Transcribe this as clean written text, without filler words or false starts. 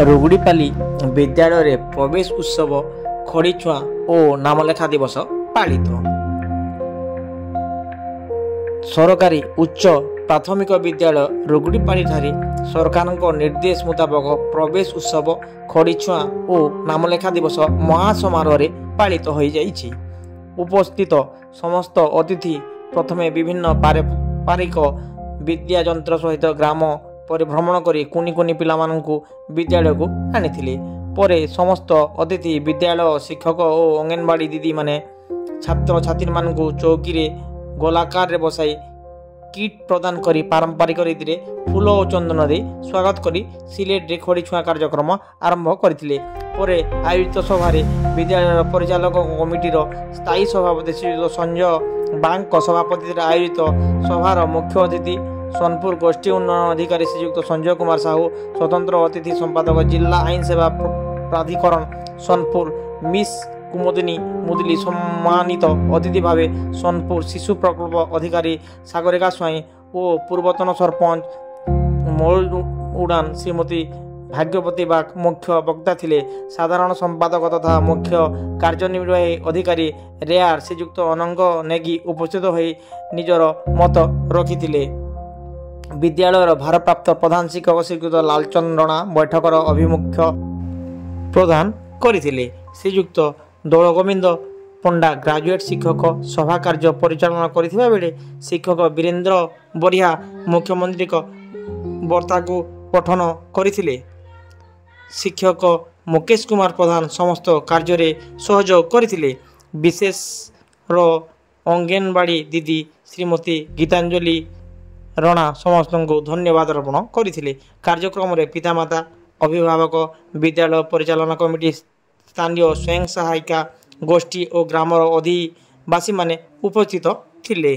रुगुड़ीपाली विद्यालय प्रवेश उत्सव खड़ीछुआ और नामलेखा दिवस पालित। सरकारी उच्च प्राथमिक विद्यालय रुगुड़ीपाली ठारे सरकार निर्देश मुताबक प्रवेश उत्सव खड़ीछुआ और नामलेखा दिवस महासमारोह पालित हो जाइछि। उपस्थित समस्त अतिथि प्रथमे विभिन्न पारंपरिक विद्या यंत्र सहित ग्राम परिभ्रमण करी कुनी कुनी पिलामानंकु विद्यालय को आनिथिले। परे समस्त अतिथि विद्यालय शिक्षक और अंगनवाड़ी दीदी माने छात्र छात्री मानंकु चौकी रे गोलाकार रे बसाई किट प्रदान करी पारंपरिक रीति रे फूल और चंदन दे स्वागत करी सिलेट रे खड़ी छुआ कार्यक्रम आरंभ करथिले। परे आयोजित सभा रे विद्यालय परिचालक कमिटी रो स्थायी सभापति श्री संजय बैंक सभापति आयोजित सभार मुख्य अतिथि सोनपुर गोष्ठी उन्नयन अधिकारी श्रीयुक्त संजय कुमार साहू, स्वतंत्र अतिथि संपादक जिला आईन सेवा प्राधिकरण सोनपुर मिस कुमुदिनी मुदली, सम्मानित अतिथि भावे सोनपुर शिशु प्रकल्प अधिकारी सागरिका स्वाई और पूर्वतन सरपंच मोल उड़ान श्रीमती भाग्यवती बाग मुख्य वक्ता थिले। साधारण संपादक तथा मुख्य कार्यनिर्वाही अधिकारी रेयार श्रीयुक्त अनंग नेगी उपस्थित होई निजर मत रखिथिले। विद्यालय भारप्राप्त प्रधान शिक्षक श्रीयुक्त लालचंद राणा बैठकर अभिमुख्य प्रदान करथिले। श्रीयुक्त दौलगोविंद पंडा ग्रेजुएट शिक्षक सभा कार्य परिचालना करथिबा बेले शिक्षक वीरेंद्र बरिया मुख्यमंत्री वार्ता को पठन करथिले। शिक्षक मुकेश कुमार प्रधान समस्त कार्य रे सहयोग करथिले। विशेष अंगनवाड़ी दीदी श्रीमती गीतांजलि राणा समस्त को धन्यवाद अर्पण करथिले। कार्यक्रम रे पितामाता, अभिभावक, विद्यालय परिचालना कमिटी, स्थानीय स्वयं सहायिका गोष्ठी और ग्रामर अधिवासी माने उपस्थित थिले।